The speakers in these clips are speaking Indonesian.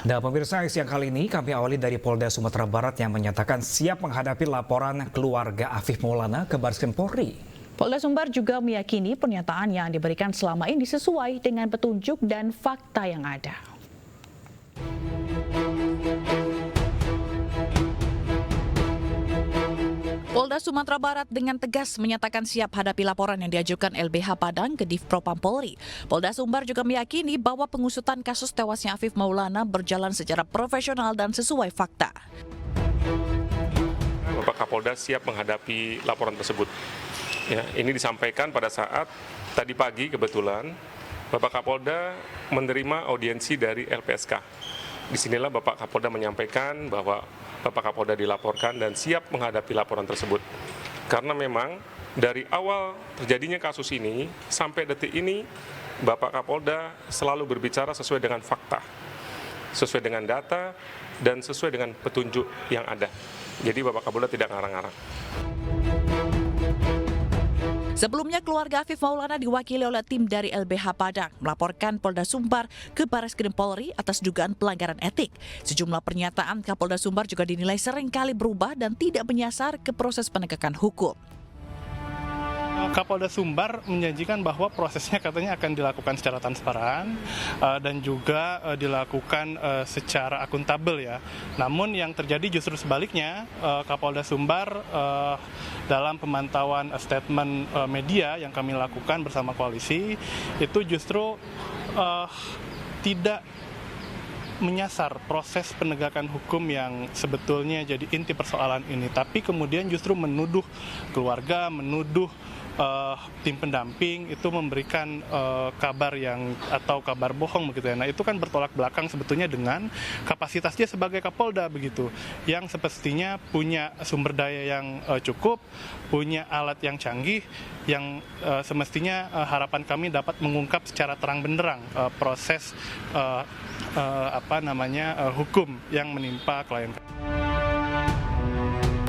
Dan pemirsa, siang kali ini kami awali dari Polda Sumatera Barat yang menyatakan siap menghadapi laporan keluarga Afif Maulana ke Bareskrim Polri. Polda Sumbar juga meyakini pernyataan yang diberikan selama ini sesuai dengan petunjuk dan fakta yang ada. Polda Sumatera Barat dengan tegas menyatakan siap hadapi laporan yang diajukan LBH Padang ke Divpropam Polri. Polda Sumbar juga meyakini bahwa pengusutan kasus tewasnya Afif Maulana berjalan secara profesional dan sesuai fakta. Bapak Kapolda siap menghadapi laporan tersebut. Ya, ini disampaikan pada saat tadi pagi kebetulan Bapak Kapolda menerima audiensi dari LPSK. Disinilah Bapak Kapolda menyampaikan bahwa Bapak Kapolda dilaporkan dan siap menghadapi laporan tersebut. Karena memang dari awal terjadinya kasus ini sampai detik ini Bapak Kapolda selalu berbicara sesuai dengan fakta, sesuai dengan data, dan sesuai dengan petunjuk yang ada. Jadi Bapak Kapolda tidak ngarang-ngarang. Sebelumnya, keluarga Afif Maulana diwakili oleh tim dari LBH Padang melaporkan Polda Sumbar ke Bareskrim Polri atas dugaan pelanggaran etik. Sejumlah pernyataan Kapolda Sumbar juga dinilai seringkali berubah dan tidak menyasar ke proses penegakan hukum. Kapolda Sumbar menjanjikan bahwa prosesnya katanya akan dilakukan secara transparan dan juga dilakukan secara akuntabel ya. Namun yang terjadi justru sebaliknya, Kapolda Sumbar dalam pemantauan statement media yang kami lakukan bersama koalisi itu justru tidak menyasar proses penegakan hukum yang sebetulnya jadi inti persoalan ini, tapi kemudian justru menuduh keluarga, menuduh tim pendamping itu memberikan kabar yang atau kabar bohong begitu ya. Nah, itu kan bertolak belakang sebetulnya dengan kapasitasnya sebagai Kapolda begitu, yang semestinya punya sumber daya yang cukup, punya alat yang canggih, yang semestinya harapan kami dapat mengungkap secara terang benderang proses hukum yang menimpa klien.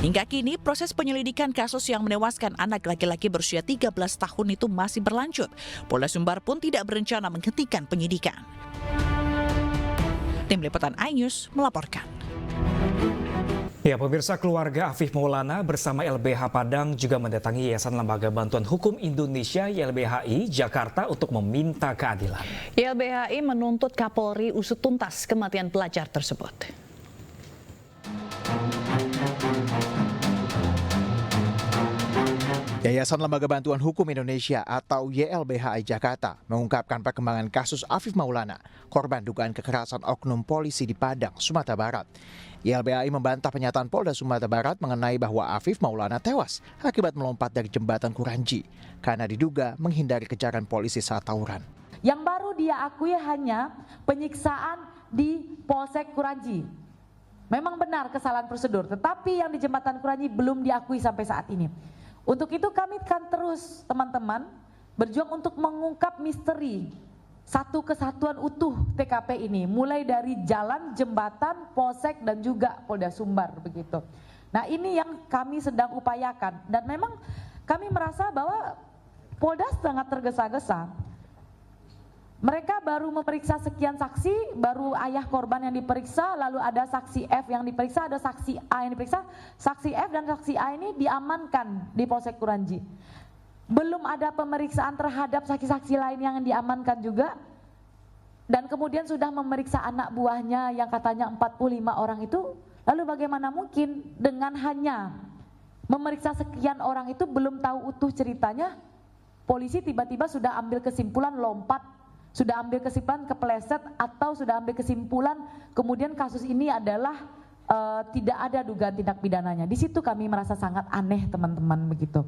Hingga kini, proses penyelidikan kasus yang menewaskan anak laki-laki berusia 13 tahun itu masih berlanjut. Polda Sumbar pun tidak berencana menghentikan penyidikan. Tim Liputan iNews melaporkan. Ya, pemirsa, keluarga Afif Maulana bersama LBH Padang juga mendatangi Yayasan Lembaga Bantuan Hukum Indonesia YLBHI Jakarta untuk meminta keadilan. YLBHI menuntut Kapolri usut tuntas kematian pelajar tersebut. Yayasan Lembaga Bantuan Hukum Indonesia atau YLBHI Jakarta mengungkapkan perkembangan kasus Afif Maulana, korban dugaan kekerasan oknum polisi di Padang, Sumatera Barat. YLBHI membantah pernyataan Polda Sumatera Barat mengenai bahwa Afif Maulana tewas akibat melompat dari jembatan Kuranji karena diduga menghindari kejaran polisi saat tawuran. Yang baru dia akui hanya penyiksaan di Polsek Kuranji. Memang benar kesalahan prosedur, tetapi yang di jembatan Kuranji belum diakui sampai saat ini. Untuk itu kami akan terus teman-teman berjuang untuk mengungkap misteri satu kesatuan utuh TKP ini, mulai dari jalan, jembatan, polsek dan juga Polda Sumbar begitu. Nah, ini yang kami sedang upayakan dan memang kami merasa bahwa Polda sangat tergesa-gesa. Mereka baru memeriksa sekian saksi, baru ayah korban yang diperiksa, lalu ada saksi F yang diperiksa, ada saksi A yang diperiksa. Saksi F dan saksi A ini diamankan di Polsek Kuranji. Belum ada pemeriksaan terhadap saksi-saksi lain yang diamankan juga. Dan kemudian sudah memeriksa anak buahnya yang katanya 45 orang itu. Lalu bagaimana mungkin dengan hanya memeriksa sekian orang itu belum tahu utuh ceritanya, polisi tiba-tiba sudah ambil kesimpulan lompat, sudah ambil kesimpulan kepleset, atau sudah ambil kesimpulan kemudian kasus ini adalah tidak ada dugaan tindak pidananya. Di situ kami merasa sangat aneh teman-teman begitu.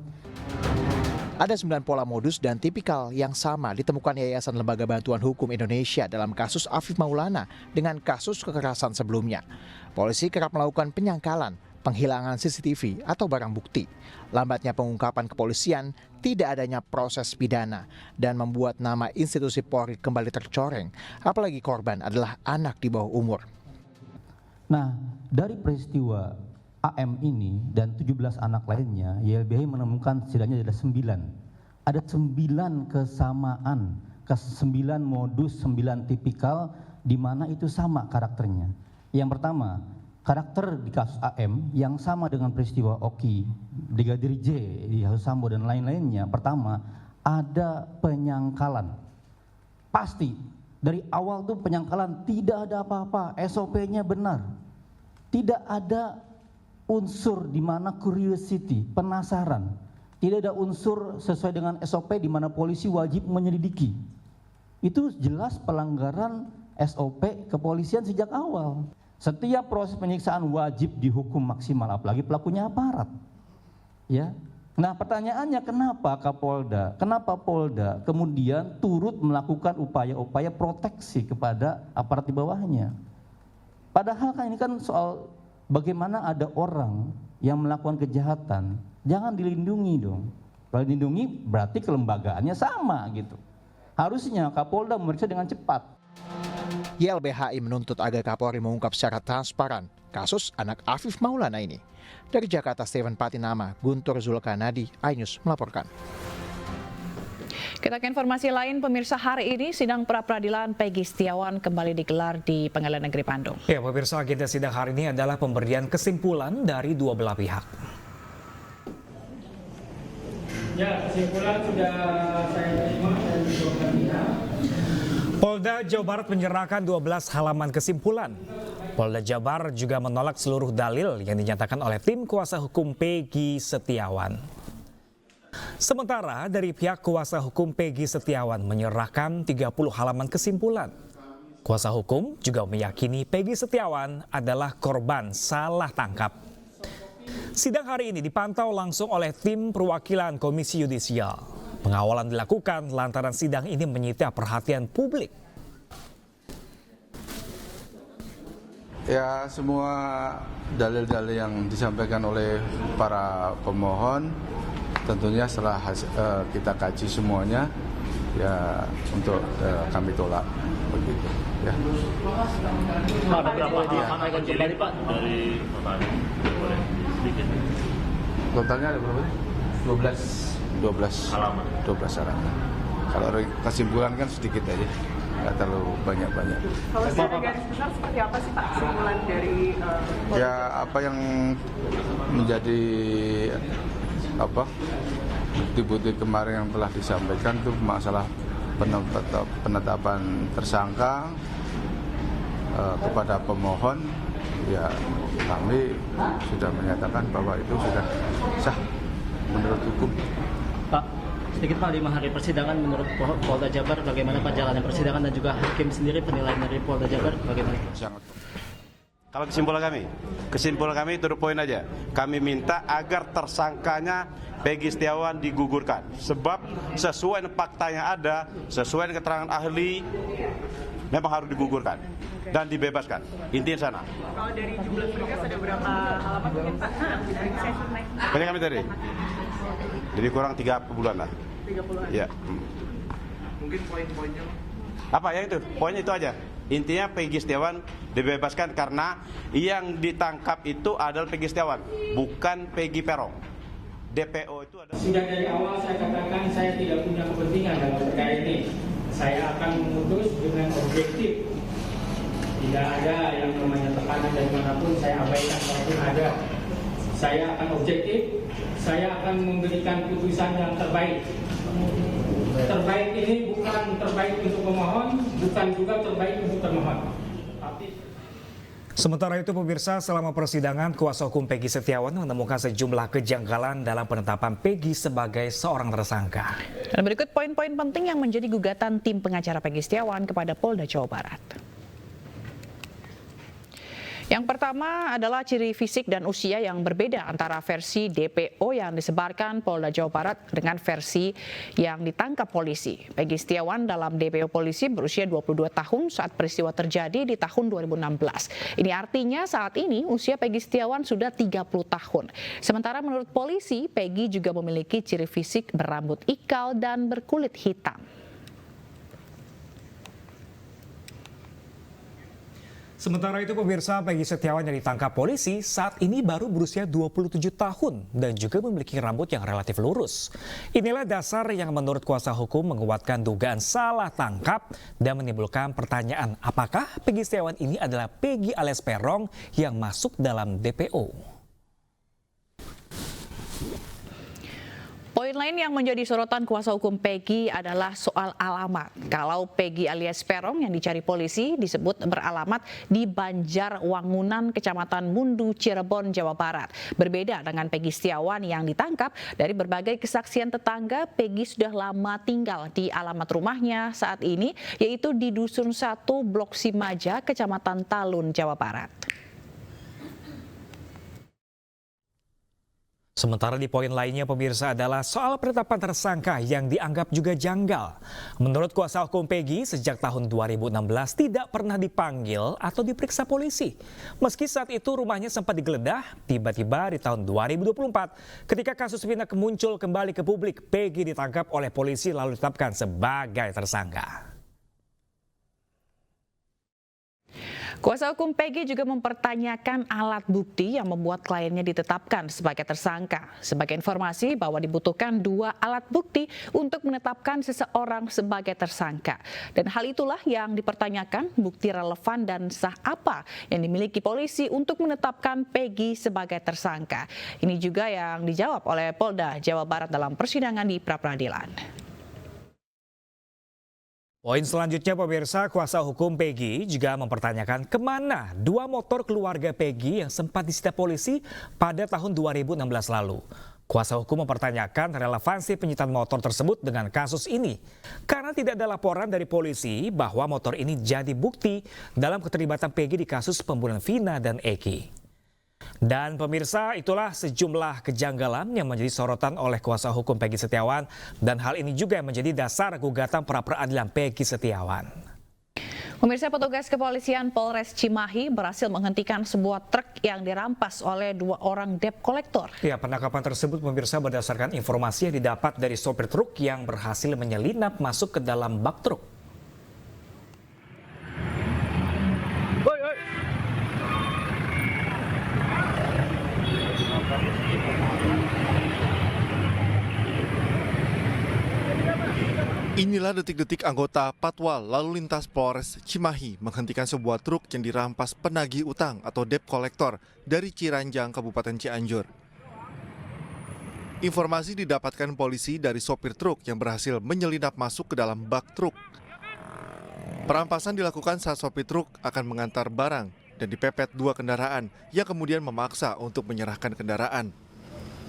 Ada 9 pola modus dan tipikal yang sama ditemukan Yayasan Lembaga Bantuan Hukum Indonesia dalam kasus Afif Maulana dengan kasus kekerasan sebelumnya. Polisi kerap melakukan penyangkalan, penghilangan CCTV atau barang bukti, lambatnya pengungkapan kepolisian, tidak adanya proses pidana, dan membuat nama institusi Polri kembali tercoreng, apalagi korban adalah anak di bawah umur. Nah, dari peristiwa AM ini dan 17 anak lainnya, YLBHI menemukan setidaknya ada 9. Ada 9 kesamaan, 9 modus, 9 tipikal di mana itu sama karakternya. Yang pertama, karakter di kasus AM yang sama dengan peristiwa Oki, Brigadir J di kasus Sambo dan lain-lainnya. Pertama, ada penyangkalan. Pasti dari awal tuh penyangkalan, tidak ada apa-apa, SOP-nya benar. Tidak ada unsur di mana curiosity, penasaran. Tidak ada unsur sesuai dengan SOP di mana polisi wajib menyelidiki. Itu jelas pelanggaran SOP kepolisian sejak awal. Setiap proses penyiksaan wajib dihukum maksimal, apalagi pelakunya aparat. Ya. Nah, pertanyaannya kenapa Kapolda, kenapa Polda kemudian turut melakukan upaya-upaya proteksi kepada aparat di bawahnya? Padahal kan ini kan soal bagaimana ada orang yang melakukan kejahatan, jangan dilindungi dong. Kalau dilindungi berarti kelembagaannya sama gitu. Harusnya Kapolda memeriksa dengan cepat. YLBHI menuntut agar Kapolri mengungkap secara transparan kasus anak Afif Maulana ini. Dari Jakarta, Steven Patinama, Guntur Zulkarnadi, iNews melaporkan. Kita ke informasi lain, pemirsa, hari ini sidang pra-peradilan Peggy Setiawan kembali digelar di Pengadilan Negeri Bandung. Ya, pemirsa, agenda sidang hari ini adalah pemberian kesimpulan dari dua belah pihak. Ya, kesimpulan sudah saya terima dari dua belah pihak. Polda Jawa Barat menyerahkan 12 halaman kesimpulan. Polda Jabar juga menolak seluruh dalil yang dinyatakan oleh tim kuasa hukum Peggy Setiawan. Sementara dari pihak kuasa hukum Peggy Setiawan menyerahkan 30 halaman kesimpulan. Kuasa hukum juga meyakini Peggy Setiawan adalah korban salah tangkap. Sidang hari ini dipantau langsung oleh tim perwakilan Komisi Yudisial. Pengawalan dilakukan lantaran sidang ini menyita perhatian publik. Ya, semua dalil-dalil yang disampaikan oleh para pemohon tentunya setelah kita kaji semuanya ya untuk kami tolak begitu ya. Pak, ada berapa halaman akan kembali Pak dari boleh sedikit. Totalnya ada berapa? 12 halaman. Kalau kesimpulan kan sedikit aja, nggak terlalu banyak-banyak. Kalau secara garis besar seperti apa sih Pak kesimpulan dari ya apa yang menjadi bukti-bukti kemarin yang telah disampaikan itu masalah penetapan tersangka kepada pemohon, ya kami sudah menyatakan bahwa itu sudah sah menurut hukum. Pak, sedikit Pak, 5 hari persidangan menurut Polda Jabar bagaimana Pak jalannya persidangan dan juga hakim sendiri penilaian dari Polda Jabar bagaimana? Kalau kesimpulan kami to the point aja. Kami minta agar tersangkanya Peggy Setiawan digugurkan. Sebab sesuai dengan fakta yang ada, sesuai dengan keterangan ahli, memang harus digugurkan dan dibebaskan. Intinya sana. Kalau dari jumlah berkas ada berapa halaman mungkin Pak yang diperiksa? Banyak kami tadi. Jadi kurang 3 bulan lah. 30 hari. Ya. Mungkin poin-poinnya. Apa yang itu? Poinnya itu aja. Intinya Peggy Setiawan dibebaskan karena yang ditangkap itu adalah Peggy Setiawan, bukan Peggy Peron. DPO itu adalah... Sudah dari awal saya katakan saya tidak punya kepentingan dalam perkara ini. Saya akan memutus dengan objektif. Tidak ada yang namanya tekanan dari manapun, saya abaikan walaupun ada. Saya akan objektif, saya akan memberikan putusan yang terbaik. Terbaik ini bukan terbaik untuk pemohon, bukan juga terbaik untuk termohon. Sementara itu, pemirsa, selama persidangan, kuasa hukum Peggy Setiawan menemukan sejumlah kejanggalan dalam penetapan Peggy sebagai seorang tersangka. Dan berikut poin-poin penting yang menjadi gugatan tim pengacara Peggy Setiawan kepada Polda Jawa Barat. Yang pertama adalah ciri fisik dan usia yang berbeda antara versi DPO yang disebarkan Polda Jawa Barat dengan versi yang ditangkap polisi. Peggy Setiawan dalam DPO polisi berusia 22 tahun saat peristiwa terjadi di tahun 2016. Ini artinya saat ini usia Peggy Setiawan sudah 30 tahun. Sementara menurut polisi, Peggy juga memiliki ciri fisik berambut ikal dan berkulit hitam. Sementara itu pemirsa, Peggy Setiawan yang ditangkap polisi saat ini baru berusia 27 tahun dan juga memiliki rambut yang relatif lurus. Inilah dasar yang menurut kuasa hukum menguatkan dugaan salah tangkap dan menimbulkan pertanyaan apakah Peggy Setiawan ini adalah Peggy alias Peron yang masuk dalam DPO. Poin lain yang menjadi sorotan kuasa hukum Peggy adalah soal alamat. Kalau Peggy alias Peron yang dicari polisi disebut beralamat di Banjarwangunan, Kecamatan Mundu, Cirebon, Jawa Barat. Berbeda dengan Peggy Setiawan yang ditangkap, dari berbagai kesaksian tetangga, Peggy sudah lama tinggal di alamat rumahnya saat ini, yaitu di Dusun 1, Blok Simaja, Kecamatan Talun, Jawa Barat. Sementara di poin lainnya pemirsa adalah soal penetapan tersangka yang dianggap juga janggal. Menurut kuasa hukum Peggy, sejak tahun 2016 tidak pernah dipanggil atau diperiksa polisi. Meski saat itu rumahnya sempat digeledah, tiba-tiba di tahun 2024 ketika kasus pindah muncul kembali ke publik, Peggy ditangkap oleh polisi lalu ditetapkan sebagai tersangka. Kuasa hukum Peggy juga mempertanyakan alat bukti yang membuat kliennya ditetapkan sebagai tersangka. Sebagai informasi bahwa dibutuhkan 2 alat bukti untuk menetapkan seseorang sebagai tersangka. Dan hal itulah yang dipertanyakan, bukti relevan dan sah apa yang dimiliki polisi untuk menetapkan Peggy sebagai tersangka. Ini juga yang dijawab oleh Polda Jawa Barat dalam persidangan di pra-peradilan. Poin selanjutnya pemirsa, kuasa hukum Peggy juga mempertanyakan kemana 2 motor keluarga Peggy yang sempat disita polisi pada tahun 2016 lalu. Kuasa hukum mempertanyakan relevansi penyitaan motor tersebut dengan kasus ini. Karena tidak ada laporan dari polisi bahwa motor ini jadi bukti dalam keterlibatan Peggy di kasus pembunuhan Vina dan Eki. Dan pemirsa, itulah sejumlah kejanggalan yang menjadi sorotan oleh kuasa hukum Peggy Setiawan. Dan hal ini juga yang menjadi dasar gugatan pra-peradilan Peggy Setiawan. Pemirsa, petugas kepolisian Polres Cimahi berhasil menghentikan sebuah truk yang dirampas oleh 2 orang debt collector. Ya, penangkapan tersebut pemirsa berdasarkan informasi yang didapat dari sopir truk yang berhasil menyelinap masuk ke dalam bak truk. Inilah detik-detik anggota Patwal Lalu Lintas Polres Cimahi menghentikan sebuah truk yang dirampas penagih utang atau debt collector dari Ciranjang, Kabupaten Cianjur. Informasi didapatkan polisi dari sopir truk yang berhasil menyelinap masuk ke dalam bak truk. Perampasan dilakukan saat sopir truk akan mengantar barang dan dipepet 2 kendaraan yang kemudian memaksa untuk menyerahkan kendaraan.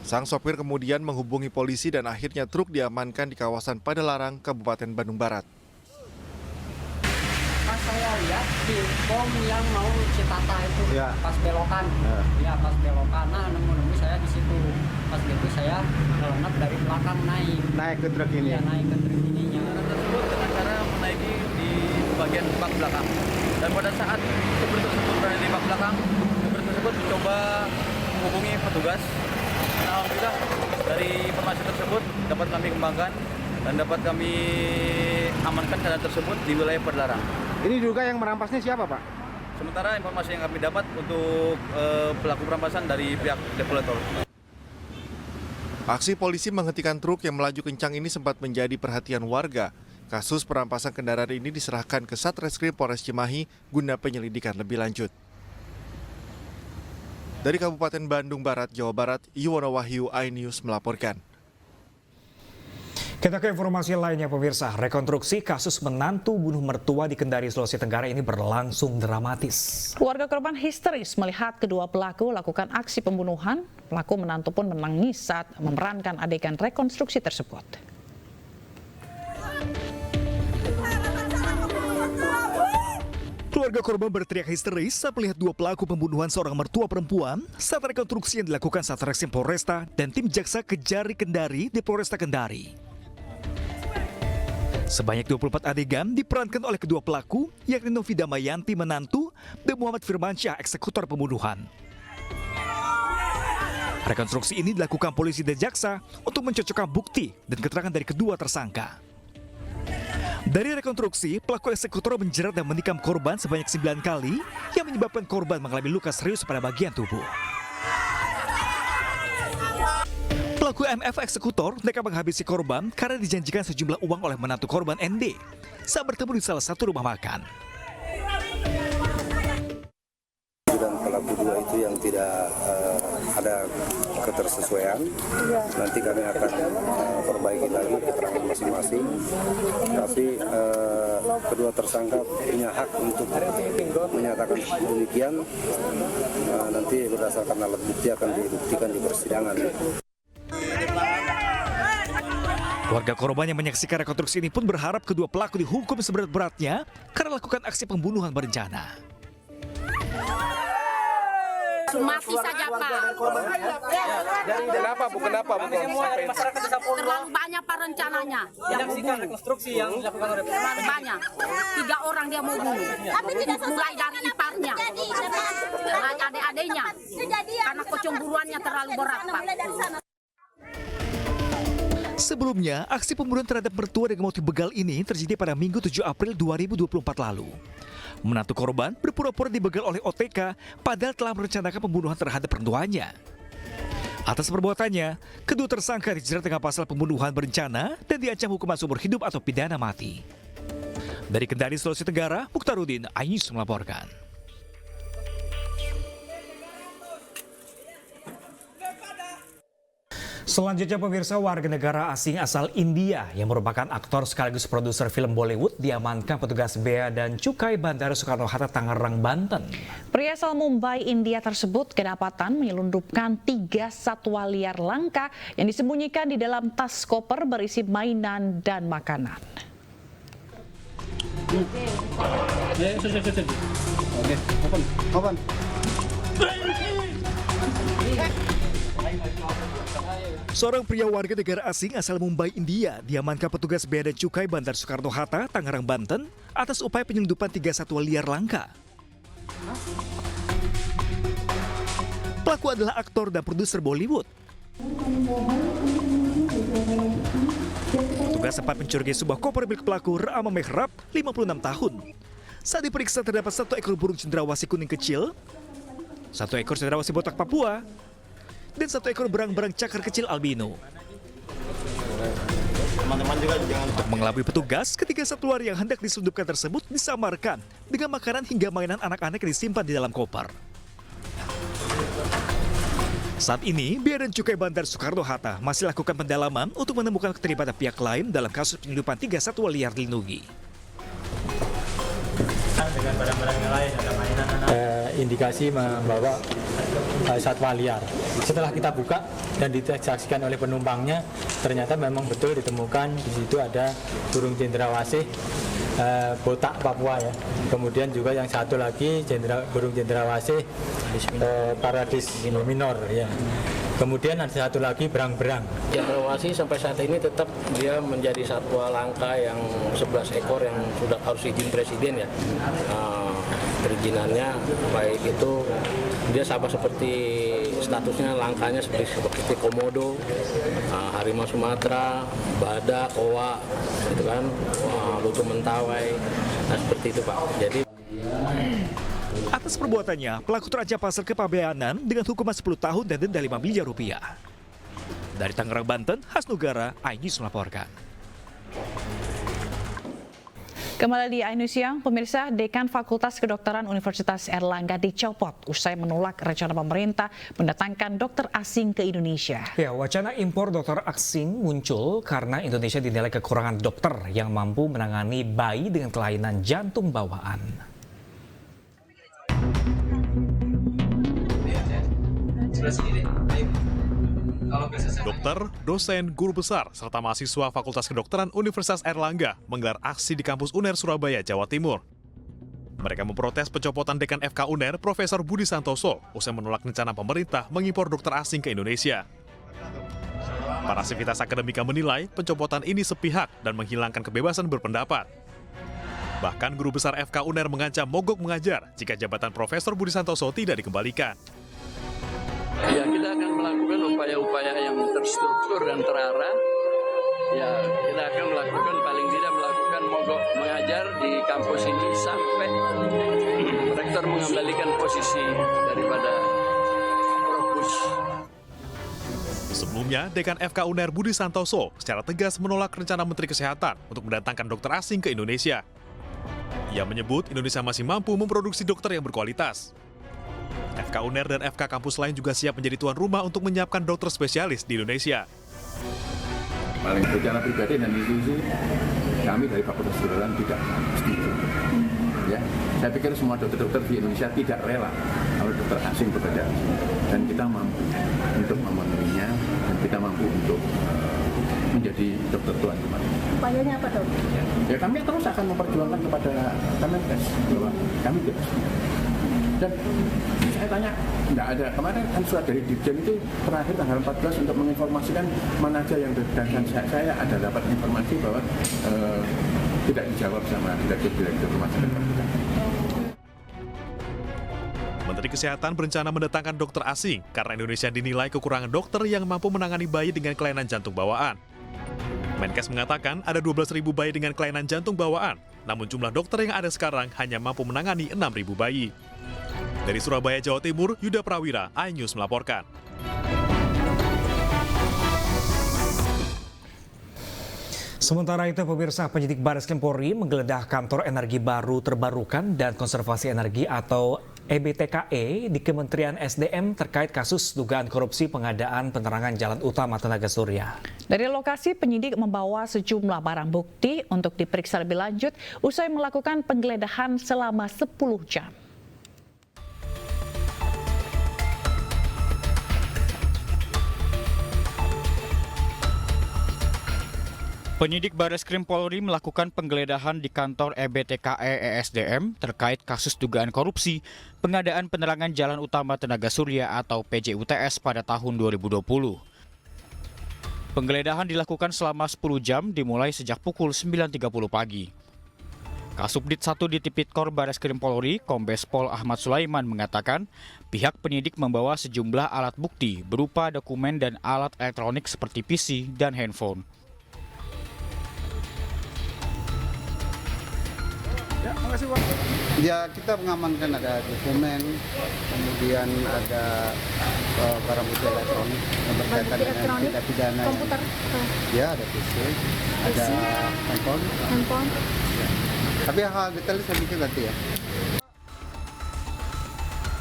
Sang sopir kemudian menghubungi polisi dan akhirnya truk diamankan di kawasan Padalarang, Kabupaten Bandung Barat. Pas saya lihat di pom yang mau Citata itu, pas belokan, pas belokan, nah nemu saya di situ. Pas gitu saya ngelenap dari belakang naik ke truk ini. Iya, naik ke truk ininya. Tersebut dengan cara menaiki di bagian bak belakang. Dan pada saat sopir tersebut berada di bak belakang, sopir tersebut mencoba menghubungi petugas. Alhamdulillah dari informasi tersebut dapat kami kembangkan dan dapat kami amankan kendaraan tersebut di wilayah Padalarang. Ini juga yang merampasnya siapa, Pak? Sementara informasi yang kami dapat untuk pelaku perampasan dari pihak debt collector. Aksi polisi menghentikan truk yang melaju kencang ini sempat menjadi perhatian warga. Kasus perampasan kendaraan ini diserahkan ke Satreskrim Polres Cimahi guna penyelidikan lebih lanjut. Dari Kabupaten Bandung Barat, Jawa Barat, Yuwono Wahyu, iNews melaporkan. Kita ke informasi lainnya pemirsa, rekonstruksi kasus menantu bunuh mertua di Kendari, Sulawesi Tenggara ini berlangsung dramatis. Keluarga korban histeris melihat kedua pelaku lakukan aksi pembunuhan. Pelaku menantu pun menangis saat memerankan adegan rekonstruksi tersebut. Keluarga korban berteriak histeris saat melihat 2 pelaku pembunuhan seorang mertua perempuan saat rekonstruksi yang dilakukan Satreskrim Polresta dan tim jaksa Kejari Kendari di Polresta Kendari. Sebanyak 24 adegan diperankan oleh kedua pelaku, yakni Novi Damayanti menantu dan Muhammad Firmansyah eksekutor pembunuhan. Rekonstruksi ini dilakukan polisi dan jaksa untuk mencocokkan bukti dan keterangan dari kedua tersangka. Dari rekonstruksi, pelaku eksekutor menjerat dan menikam korban sebanyak 9 kali yang menyebabkan korban mengalami luka serius pada bagian tubuh. Pelaku MF eksekutor nekat menghabisi korban karena dijanjikan sejumlah uang oleh menantu korban ND saat bertemu di salah satu rumah makan. Dan pelaku dua itu yang tidak ada ketersesuaian, nanti kami akan perbaiki lagi keterangan masing-masing. Tapi kedua tersangka punya hak untuk menyatakan demikian. Nanti berdasarkan alat bukti akan dibuktikan di persidangan. Keluarga korban yang menyaksikan rekonstruksi ini pun berharap kedua pelaku dihukum seberat-beratnya karena melakukan aksi pembunuhan berencana. Mati saja Pak. Kenapa Bu? Kenapa Bu? Terlalu banyak Pak rencananya. Yang rekonstruksi yang dilakukan oleh terlalu banyak. 3 orang dia mau bunuh. Mulai dari iparnya, mulai adik-adiknya. Karena kecemburuannya terlalu berat Pak. Sebelumnya, aksi pembunuhan terhadap mertua dengan motif begal ini terjadi pada Minggu 7 April 2024 lalu. Menantu korban berpura-pura dibegal oleh OTK padahal telah merencanakan pembunuhan terhadap mertuanya. Atas perbuatannya, kedua tersangka dijerat dengan pasal pembunuhan berencana dan diancam hukuman seumur hidup atau pidana mati. Dari Kendari, Sulawesi Tenggara, Mukhtarudin, Ainus melaporkan. Selanjutnya pemirsa, warga negara asing asal India yang merupakan aktor sekaligus produser film Bollywood diamankan petugas Bea dan Cukai Bandara Soekarno-Hatta, Tangerang, Banten. Pria asal Mumbai, India tersebut kedapatan menyelundupkan 3 satwa liar langka yang disembunyikan di dalam tas koper berisi mainan dan makanan. Seorang pria warga negara asing asal Mumbai, India diamankan petugas Bea dan Cukai Bandar Soekarno-Hatta, Tangerang, Banten atas upaya penyelundupan 3 satwa liar langka. Pelaku adalah aktor dan produser Bollywood. Petugas sempat mencurigai sebuah koper milik pelaku Rama Mehrab, 56 tahun. Saat diperiksa terdapat 1 ekor burung cendrawasih kuning kecil, 1 ekor cendrawasih botak Papua, dan 1 ekor berang-berang cakar kecil albino. Untuk mengelabui petugas, ketiga satwa yang hendak diselundupkan tersebut disamarkan dengan makanan hingga mainan anak-anak yang disimpan di dalam koper. Saat ini, Bea dan Cukai Bandar Soekarno-Hatta masih lakukan pendalaman untuk menemukan keterlibatan pihak lain dalam kasus penyelundupan 3 satwa liar dilindungi. Dengan barang-barang yang lain, ada mainan indikasi membawa satwa liar. Setelah kita buka dan disaksikan oleh penumpangnya, ternyata memang betul ditemukan di situ ada burung cendrawasih botak Papua ya. Kemudian juga yang satu lagi burung cendrawasih paradis minor ya. Kemudian ada satu lagi berang-berang. Cendrawasih sampai saat ini tetap dia menjadi satwa langka yang 11 ekor yang sudah harus izin presiden ya. Perizinannya baik itu dia sama seperti statusnya langkanya seperti komodo, harimau Sumatera, badak, owa, gitu kan, lutung mentawai, nah seperti itu Pak. Jadi atas perbuatannya, pelaku terancam pasal kepabeanan dengan hukuman 10 tahun dan denda 5 miliar rupiah. Dari Tangerang, Banten, Hasnugara, Ainus melaporkan. Kembali di iNews Siang, pemirsa, Dekan Fakultas Kedokteran Universitas Airlangga dicopot usai menolak rencana pemerintah mendatangkan dokter asing ke Indonesia. Ya, wacana impor dokter asing muncul karena Indonesia dinilai kekurangan dokter yang mampu menangani bayi dengan kelainan jantung bawaan. Dokter, dosen, guru besar, serta mahasiswa Fakultas Kedokteran Universitas Airlangga menggelar aksi di kampus UNER Surabaya, Jawa Timur. Mereka memprotes pencopotan Dekan FK UNER, Profesor Budi Santoso, usai menolak rencana pemerintah mengimpor dokter asing ke Indonesia. Para sivitas akademika menilai pencopotan ini sepihak dan menghilangkan kebebasan berpendapat. Bahkan guru besar FK UNER mengancam mogok mengajar jika jabatan Profesor Budi Santoso tidak dikembalikan. Ya, kita akan melakukan upaya-upaya yang terstruktur dan terarah. Ya, kita akan melakukan paling tidak melakukan mogok mengajar di kampus ini sampai rektor mengembalikan posisi daripada Profus. Sebelumnya, Dekan FK UNER Budi Santoso secara tegas menolak rencana Menteri Kesehatan untuk mendatangkan dokter asing ke Indonesia. Ia menyebut Indonesia masih mampu memproduksi dokter yang berkualitas. FK UNER dan FK kampus lain juga siap menjadi tuan rumah untuk menyiapkan dokter spesialis di Indonesia. Paling secara pribadi dan institusi, kami dari Fakultas Kedokteran tidak setuju. Ya, saya pikir semua dokter-dokter di Indonesia tidak rela kalau dokter asing bekerja di sini. Dan kita mampu untuk memenuhinya, dan kita mampu untuk menjadi dokter tuan rumah. Upayanya apa, Dok? Ya, kami terus akan memperjuangkan kepada Kemenkes bahwa kami tidak setuju. Dan saya tanya, enggak ada. Kemarin kan surat dari Dirjen itu terakhir tanggal 14 untuk menginformasikan mana aja yang dan saya ada dapat informasi bahwa tidak dijawab sama direktur rumah sakit. Menteri Kesehatan berencana mendatangkan dokter asing karena Indonesia dinilai kekurangan dokter yang mampu menangani bayi dengan kelainan jantung bawaan. Menkes mengatakan ada 12.000 bayi dengan kelainan jantung bawaan, namun jumlah dokter yang ada sekarang hanya mampu menangani 6.000 bayi. Dari Surabaya, Jawa Timur, Yuda Prawira, iNews melaporkan. Sementara itu, pemirsa, penyidik Bareskrim Polri menggeledah kantor energi baru terbarukan dan konservasi energi atau EBTKE di Kementerian SDM terkait kasus dugaan korupsi pengadaan penerangan jalan utama tenaga surya. Dari lokasi, penyidik membawa sejumlah barang bukti untuk diperiksa lebih lanjut usai melakukan penggeledahan selama 10 jam. Penyidik Bareskrim Polri melakukan penggeledahan di kantor EBTKE ESDM terkait kasus dugaan korupsi pengadaan penerangan jalan utama tenaga surya atau PJUTS pada tahun 2020. Penggeledahan dilakukan selama 10 jam dimulai sejak pukul 9.30 pagi. Kasubdit 1 di Tipikor Bareskrim Polri, Kombes Pol Ahmad Sulaiman mengatakan pihak penyidik membawa sejumlah alat bukti berupa dokumen dan alat elektronik seperti PC dan handphone. Ya, makasih Pak. Ya, kita mengamankan ada dokumen, kemudian ada barang bukti elektronik yang berkaitan dengan tindak pidana. Komputer? Ya, ada PC, ada handphone. Ya. Tapi hal detail saya pikir nanti ya.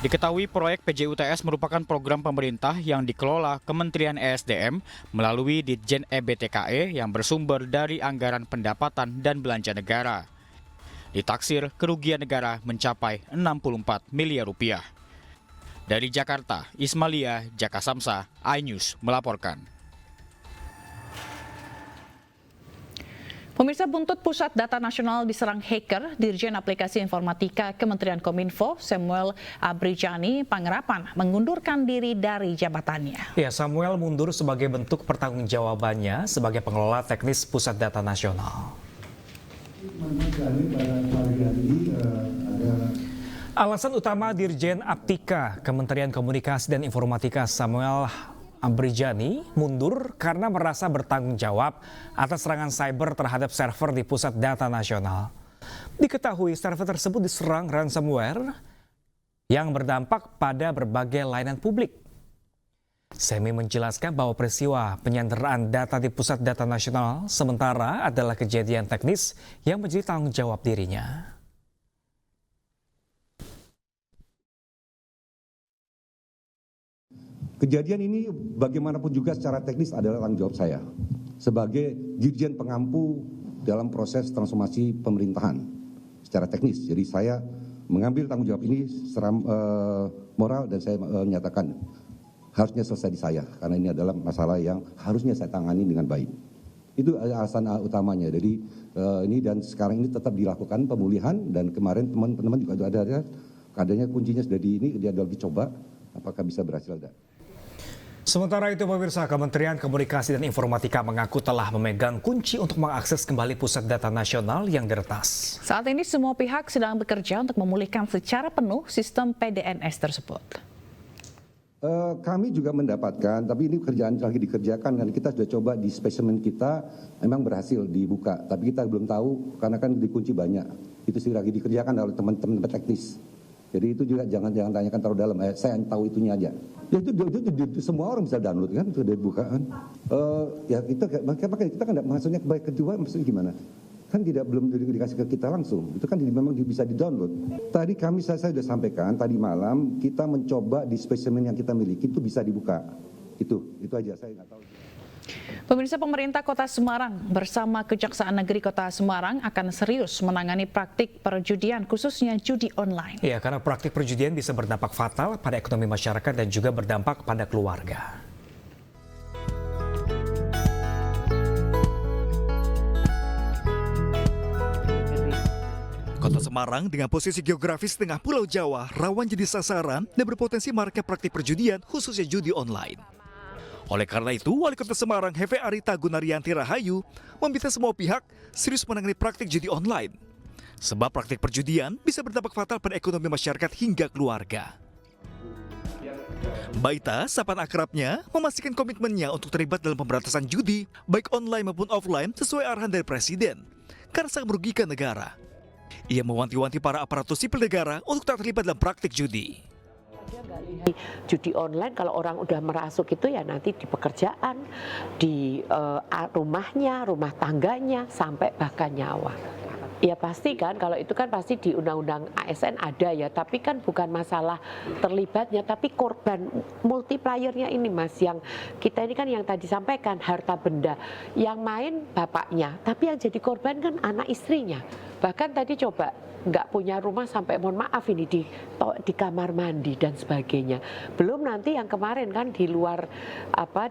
Diketahui proyek PJUTS merupakan program pemerintah yang dikelola Kementerian ESDM melalui Ditjen EBTKE yang bersumber dari anggaran pendapatan dan belanja negara. Ditaksir kerugian negara mencapai 64 miliar rupiah. Dari Jakarta, Ismalia Jaka Samsa, iNews melaporkan. Pemirsa, buntut Pusat Data Nasional diserang hacker, Dirjen Aplikasi Informatika Kementerian Kominfo Samuel Abrijani Pangerapan mengundurkan diri dari jabatannya. Ya, Samuel mundur sebagai bentuk pertanggungjawabannya sebagai pengelola teknis Pusat Data Nasional. Alasan utama Dirjen Aptika Kementerian Komunikasi dan Informatika Samuel Abrijani mundur karena merasa bertanggung jawab atas serangan cyber terhadap server di Pusat Data Nasional. Diketahui server tersebut diserang ransomware yang berdampak pada berbagai layanan publik. Semi menjelaskan bahwa peristiwa penyanderaan data di Pusat Data Nasional sementara adalah kejadian teknis yang menjadi tanggung jawab dirinya. Kejadian ini bagaimanapun juga secara teknis adalah tanggung jawab saya sebagai Dirjen Pengampu dalam proses transformasi pemerintahan secara teknis. Jadi saya mengambil tanggung jawab ini secara moral dan saya menyatakan harusnya selesai di saya, karena ini adalah masalah yang harusnya saya tangani dengan baik. Itu alasan utamanya. Jadi ini dan sekarang ini tetap dilakukan pemulihan dan kemarin teman-teman juga ada kadernya kuncinya sudah dia lagi coba apakah bisa berhasil ada. Sementara itu, pemirsa, Kementerian Komunikasi dan Informatika mengaku telah memegang kunci untuk mengakses kembali Pusat Data Nasional yang diretas. Saat ini semua pihak sedang bekerja untuk memulihkan secara penuh sistem PDNS tersebut. Kami juga mendapatkan, tapi ini kerjaan lagi dikerjakan dan kita sudah coba di spesimen kita memang berhasil dibuka, tapi kita belum tahu karena kan dikunci banyak. Itu sih lagi dikerjakan oleh teman-teman teknis. Jadi itu juga jangan tanyakan terlalu dalam. Saya tahu itunya aja. Ya itu semua orang bisa download kan, sudah dibuka kan. Ya makanya kita kan maksudnya baik kedua maksudnya gimana? Kan belum dikasih ke kita langsung, itu kan memang bisa di-download. Tadi saya sudah sampaikan, tadi malam kita mencoba di spesimen yang kita miliki itu bisa dibuka. Itu aja, saya nggak tahu. Pemirsa, pemerintah Kota Semarang bersama Kejaksaan Negeri Kota Semarang akan serius menangani praktik perjudian, khususnya judi online. Ya, karena praktik perjudian bisa berdampak fatal pada ekonomi masyarakat dan juga berdampak pada keluarga. Kota Semarang dengan posisi geografis tengah Pulau Jawa rawan jadi sasaran dan berpotensi maraknya praktik perjudian khususnya judi online. Oleh karena itu, Wali Kota Semarang Hefe Arita Gunaryanti Rahayu meminta semua pihak serius menangani praktik judi online. Sebab praktik perjudian bisa berdampak fatal pada ekonomi masyarakat hingga keluarga. Baita, sapaan akrabnya, memastikan komitmennya untuk terlibat dalam pemberantasan judi, baik online maupun offline sesuai arahan dari Presiden, karena sangat merugikan negara. Ia mewanti-wanti para aparatur sipil negara untuk tak terlibat dalam praktik judi. Judi online kalau orang udah merasuk itu ya nanti di pekerjaan, di rumahnya, rumah tangganya, sampai bahkan nyawa. Ya pasti kan, kalau itu kan pasti di Undang-Undang ASN ada ya, tapi kan bukan masalah terlibatnya, tapi korban multipliernya ini Mas, yang kita ini kan yang tadi sampaikan harta benda, yang main bapaknya, tapi yang jadi korban kan anak istrinya. Bahkan tadi coba nggak punya rumah sampai mohon maaf ini di kamar mandi dan sebagainya. Belum nanti yang kemarin kan di luar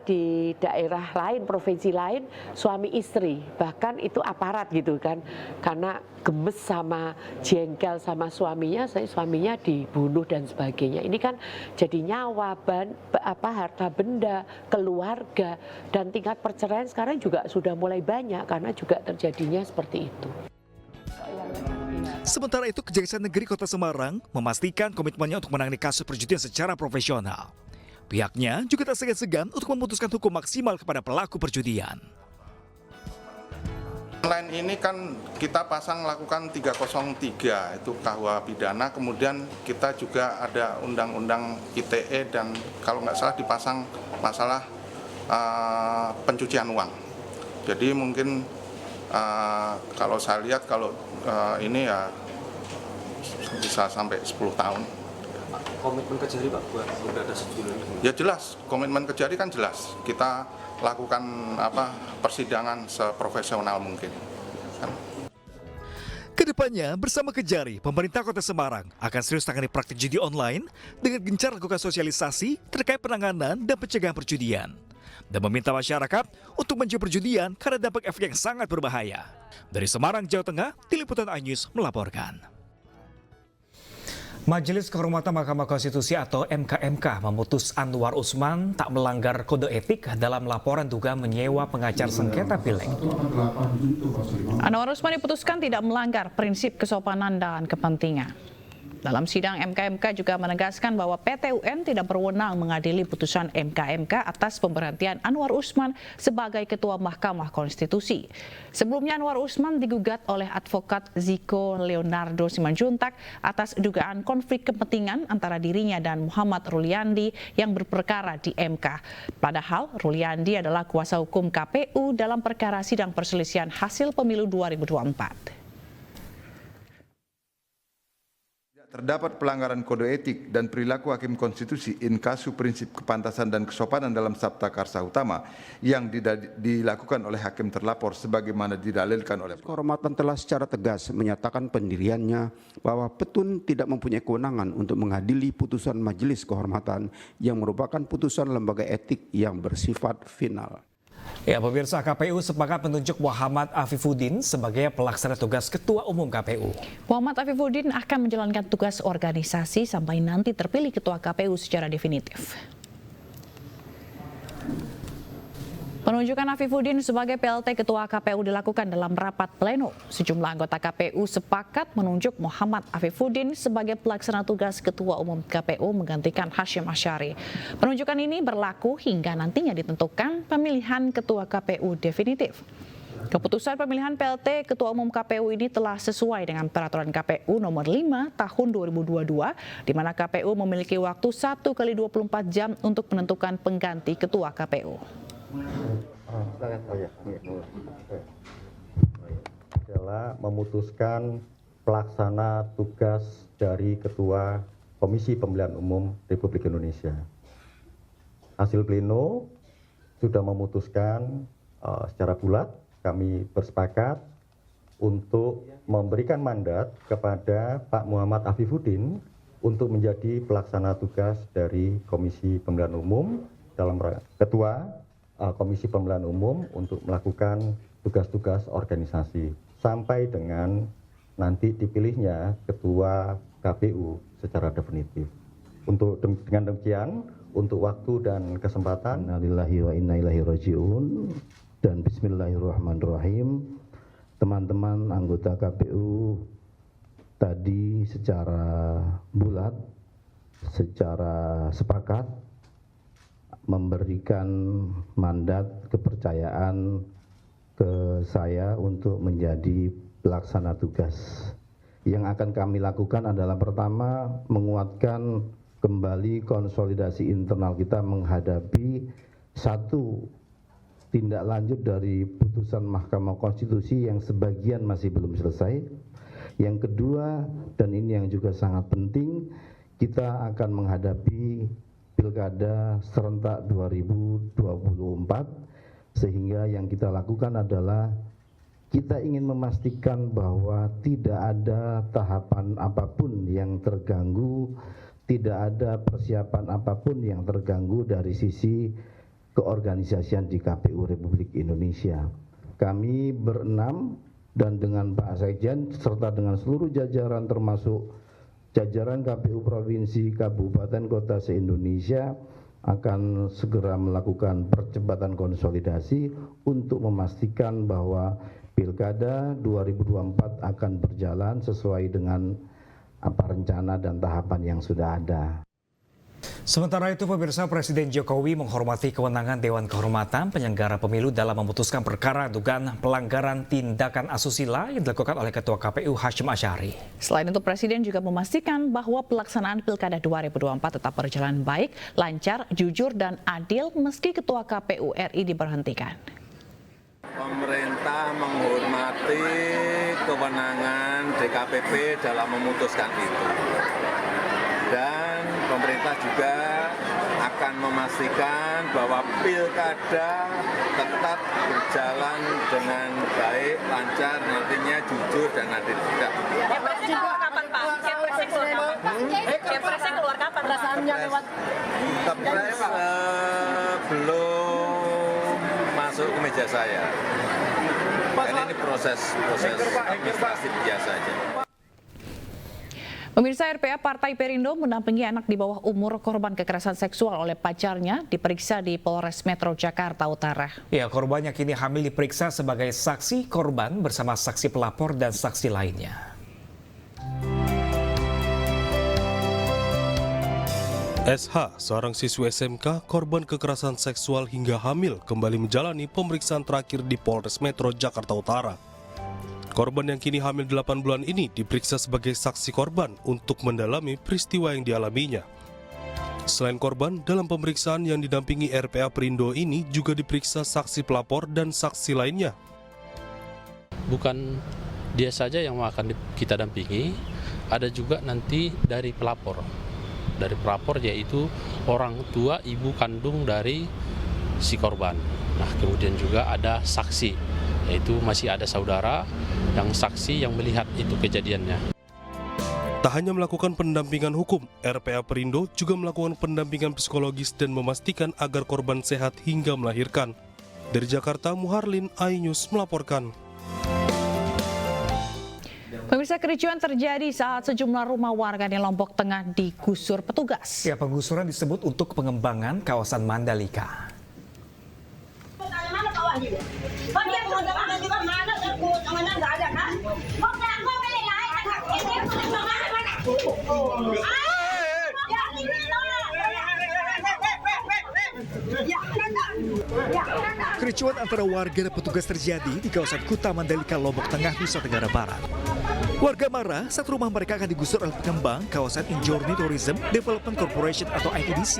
di daerah lain, provinsi lain, suami istri, bahkan itu aparat gitu kan, karena gemes sama jengkel sama suaminya, suaminya dibunuh dan sebagainya. Ini kan jadi nyawa, harta benda, keluarga, dan tingkat perceraian sekarang juga sudah mulai banyak karena juga terjadinya seperti itu. Sementara itu, Kejaksaan Negeri Kota Semarang memastikan komitmennya untuk menangani kasus perjudian secara profesional. Pihaknya juga tak segan-segan untuk memutuskan hukum maksimal kepada pelaku perjudian. Online ini kan kita pasang lakukan 303 itu KUH pidana, kemudian kita juga ada undang-undang ITE dan kalau nggak salah dipasang masalah pencucian uang. Jadi mungkin kalau saya lihat kalau ini ya bisa sampai 10 tahun. Komitmen Kejari Pak buat ada sebelum ya jelas, komitmen Kejari kan jelas. Kita lakukan persidangan seprofesional mungkin. Kedepannya, bersama Kejari, pemerintah Kota Semarang akan serius tangani praktik judi online dengan gencar lakukan sosialisasi terkait penanganan dan pencegahan perjudian. Dan meminta masyarakat untuk menjauhi perjudian karena dampak efek yang sangat berbahaya. Dari Semarang, Jawa Tengah, Tim Liputan iNews melaporkan. Majelis Kehormatan Mahkamah Konstitusi atau MKMK memutus Anwar Usman tak melanggar kode etik dalam laporan dugaan menyewa pengacar sengketa pileg. Anwar Usman diputuskan tidak melanggar prinsip kesopanan dan kepentingan. Dalam sidang, MKMK juga menegaskan bahwa PT UN tidak berwenang mengadili putusan MKMK atas pemberhentian Anwar Usman sebagai Ketua Mahkamah Konstitusi. Sebelumnya Anwar Usman digugat oleh advokat Ziko Leonardo Simanjuntak atas dugaan konflik kepentingan antara dirinya dan Muhammad Ruliandi yang berperkara di MK. Padahal Ruliandi adalah kuasa hukum KPU dalam perkara sidang perselisihan hasil pemilu 2024. Terdapat pelanggaran kode etik dan perilaku hakim konstitusi in kasu prinsip kepantasan dan kesopanan dalam Sabta Karsa Utama yang dilakukan oleh hakim terlapor sebagaimana didalilkan oleh Kehormatan telah secara tegas menyatakan pendiriannya bahwa Petun tidak mempunyai kewenangan untuk mengadili putusan Majelis Kehormatan yang merupakan putusan lembaga etik yang bersifat final. Ya, pemirsa, KPU sepakat menunjuk Muhammad Afifuddin sebagai pelaksana tugas Ketua Umum KPU. Muhammad Afifuddin akan menjalankan tugas organisasi sampai nanti terpilih Ketua KPU secara definitif. Penunjukan Afifuddin sebagai PLT Ketua KPU dilakukan dalam rapat pleno. Sejumlah anggota KPU sepakat menunjuk Muhammad Afifuddin sebagai pelaksana tugas Ketua Umum KPU menggantikan Hasyim Asyari. Penunjukan ini berlaku hingga nantinya ditentukan pemilihan Ketua KPU definitif. Keputusan pemilihan PLT Ketua Umum KPU ini telah sesuai dengan Peraturan KPU nomor 5 tahun 2022, di mana KPU memiliki waktu 1 kali 24 jam untuk menentukan pengganti Ketua KPU. Adalah memutuskan pelaksana tugas dari Ketua Komisi Pemilihan Umum Republik Indonesia. Hasil pleno sudah memutuskan secara bulat, kami bersepakat untuk memberikan mandat kepada Pak Muhammad Afifuddin untuk menjadi pelaksana tugas dari Komisi Pemilihan Umum dalam Ketua Komisi Pemilihan Umum untuk melakukan tugas-tugas organisasi sampai dengan nanti dipilihnya Ketua KPU secara definitif. Dengan demikian, untuk waktu dan kesempatan, innalillahi wa inna ilaihi rajiun, dan bismillahirrahmanirrahim. Teman-teman anggota KPU tadi secara bulat, secara sepakat memberikan mandat kepercayaan ke saya untuk menjadi pelaksana tugas. Yang akan kami lakukan adalah pertama, menguatkan kembali konsolidasi internal kita menghadapi satu tindak lanjut dari putusan Mahkamah Konstitusi yang sebagian masih belum selesai. Yang kedua, dan ini yang juga sangat penting, kita akan menghadapi Pilkada serentak 2024, sehingga yang kita lakukan adalah kita ingin memastikan bahwa tidak ada tahapan apapun yang terganggu, tidak ada persiapan apapun yang terganggu dari sisi keorganisasian di KPU Republik Indonesia. Kami berenam dan dengan Pak Sekjen serta dengan seluruh jajaran termasuk jajaran KPU Provinsi, Kabupaten, Kota se-Indonesia akan segera melakukan percepatan konsolidasi untuk memastikan bahwa Pilkada 2024 akan berjalan sesuai dengan apa rencana dan tahapan yang sudah ada. Sementara itu, pemirsa, Presiden Jokowi menghormati kewenangan Dewan Kehormatan Penyelenggara Pemilu dalam memutuskan perkara dugaan pelanggaran tindakan asusila yang dilakukan oleh Ketua KPU Hasyim Asyari. Selain itu, Presiden juga memastikan bahwa pelaksanaan Pilkada 2024 tetap berjalan baik, lancar, jujur, dan adil meski Ketua KPU RI diberhentikan. Pemerintah menghormati kewenangan DKPP dalam memutuskan itu. Dan pemerintah juga akan memastikan bahwa pilkada tetap berjalan dengan baik, lancar, nantinya jujur dan adil. Kepresnya keluar kapan, Pak? Kepresnya keluar kapan? Kepresnya keluar kapan? Perasaannya lewat Kepres belum masuk ke meja saya. Dan ini proses administrasi biasa saja. Pemirsa, RPA Partai Perindo mendampingi anak di bawah umur korban kekerasan seksual oleh pacarnya diperiksa di Polres Metro Jakarta Utara. Ya, korbannya kini hamil diperiksa sebagai saksi korban bersama saksi pelapor dan saksi lainnya. SH, seorang siswi SMK korban kekerasan seksual hingga hamil, kembali menjalani pemeriksaan terakhir di Polres Metro Jakarta Utara. Korban yang kini hamil 8 bulan ini diperiksa sebagai saksi korban untuk mendalami peristiwa yang dialaminya. Selain korban, dalam pemeriksaan yang didampingi RPA Perindo ini juga diperiksa saksi pelapor dan saksi lainnya. Bukan dia saja yang akan kita dampingi, ada juga nanti dari pelapor. Dari pelapor yaitu orang tua ibu kandung dari si korban. Nah, kemudian juga ada saksi, yaitu masih ada saudara yang saksi yang melihat itu kejadiannya. Tak hanya melakukan pendampingan hukum, RPA Perindo juga melakukan pendampingan psikologis dan memastikan agar korban sehat hingga melahirkan. Dari Jakarta, Muharlin, iNews melaporkan. Pemirsa, kericuan terjadi saat sejumlah rumah warga di Lombok Tengah digusur petugas. Ya, penggusuran disebut untuk pengembangan kawasan Mandalika. dia mau jalan juga mana? Tangannya nggak ada kan? Mau beli lain kan? Ini mana? Kericuan antara warga dan petugas terjadi di kawasan Kuta Mandalika, Lombok Tengah, Nusa Tenggara Barat. Warga marah saat rumah mereka akan digusur oleh pengembang kawasan Injourney Tourism Development Corporation atau ITDC.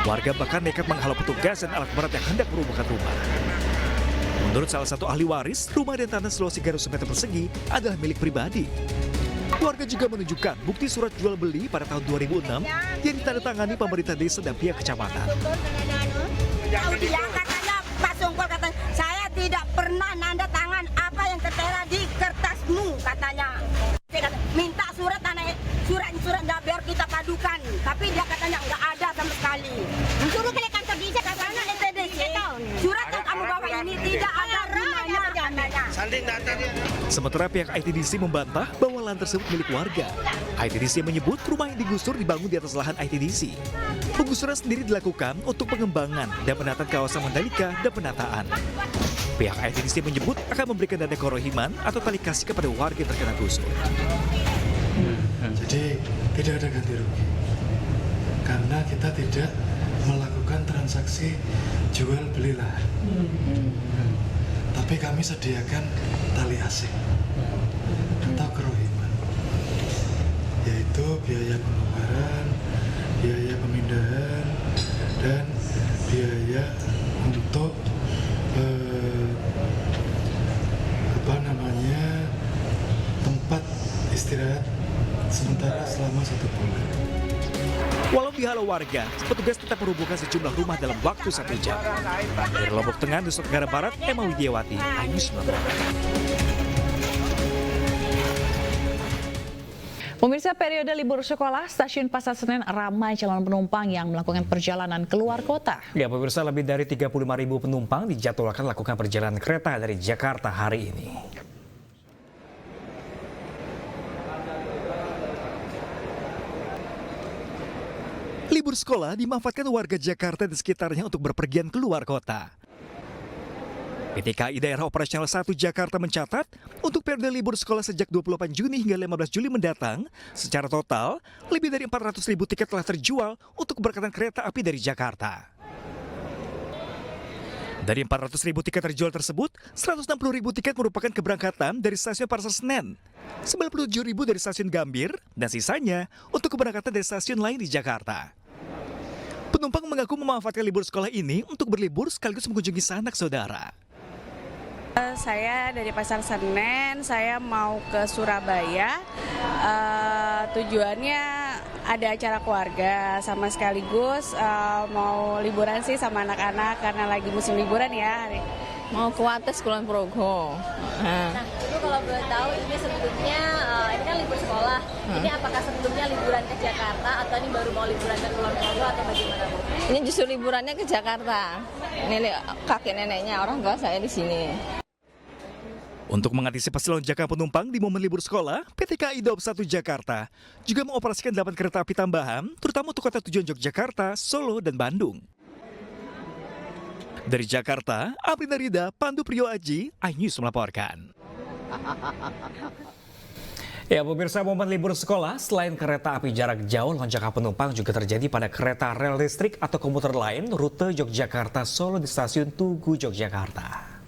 Warga bahkan nekat menghalau petugas dan alat berat yang hendak merobohkan rumah. Menurut salah satu ahli waris, rumah dan tanah seluas 300 meter persegi adalah milik pribadi. Warga juga menunjukkan bukti surat jual beli pada tahun 2006 yang ditandatangani pemerintah desa dan pihak kecamatan. Katanya Pak Songkol katanya, saya tidak pernah nanda tangan apa yang tertera di kertasmu katanya. Minta surat biar kita padukan, tapi dia katanya nggak ada sama sekali. Suruh ke kantor desa katanya ITDC. Surat yang kamu bawa ini tidak ada rumahnya katanya. Sementara pihak ITDC membantah bahwa lahan tersebut milik warga. ITDC menyebut rumah yang digusur dibangun di atas lahan ITDC. Penggusuran sendiri dilakukan untuk pengembangan dan penataan kawasan Mandalika dan penataan. Pihak ITDC menyebut akan memberikan dana kerohiman atau tali kasih kepada warga yang terkena gusur. Jadi tidak ada ganti rugi karena kita tidak melakukan transaksi jual beli lahan. Tapi kami sediakan tali asing atau kerohiman, yaitu biaya pembakaran, biaya pemindahan, dan biaya untuk tempat istirahat sementara selama 1 bulan. Walau dihalau warga, petugas tetap merobohkan sejumlah rumah dalam waktu 1 jam. Dari Lombok Tengah, Nusa Tenggara Barat, Emma Widiawati, iNews melaporkan. Pemirsa, periode libur sekolah, stasiun Pasar Senen ramai calon penumpang yang melakukan perjalanan keluar kota. Ya, pemirsa, lebih dari 35.000 penumpang dijadwalkan lakukan perjalanan kereta dari Jakarta hari ini. Libur sekolah dimanfaatkan warga Jakarta dan sekitarnya untuk berpergian keluar kota. PT KAI Daerah Operasional 1 Jakarta mencatat, untuk periode libur sekolah sejak 28 Juni hingga 15 Juli mendatang, secara total, lebih dari 400.000 tiket telah terjual untuk keberangkatan kereta api dari Jakarta. Dari 400.000 tiket terjual tersebut, 160.000 tiket merupakan keberangkatan dari stasiun Pasar Senen, 97.000 dari stasiun Gambir, dan sisanya untuk keberangkatan dari stasiun lain di Jakarta. Penumpang mengaku memanfaatkan libur sekolah ini untuk berlibur sekaligus mengunjungi sanak saudara. Saya dari Pasar Senen, saya mau ke Surabaya. Tujuannya ada acara keluarga sama sekaligus mau liburan sih sama anak-anak karena lagi musim liburan ya. Mau ke Wates Kulon Progo. Nah, Ibu kalau boleh tahu ini sebelumnya ini kan libur sekolah. Ini apakah sebelumnya liburan ke Jakarta atau ini baru mau liburan ke Kulon Progo atau bagaimana, Bu? Ini justru liburannya ke Jakarta. Ini kakek neneknya orang tua saya di sini. Untuk mengantisipasi lonjakan penumpang di momen libur sekolah, PT KAI Daob 1 Jakarta juga mengoperasikan 8 kereta api tambahan, terutama untuk kota tujuan Yogyakarta, Solo, dan Bandung. Dari Jakarta, Aprina Rida, Pandu Priyo Aji, iNews melaporkan. Ya, pemirsa, momen libur sekolah, selain kereta api jarak jauh, lonjakan penumpang juga terjadi pada kereta rel listrik atau komuter lain rute Yogyakarta Solo di stasiun Tugu Yogyakarta.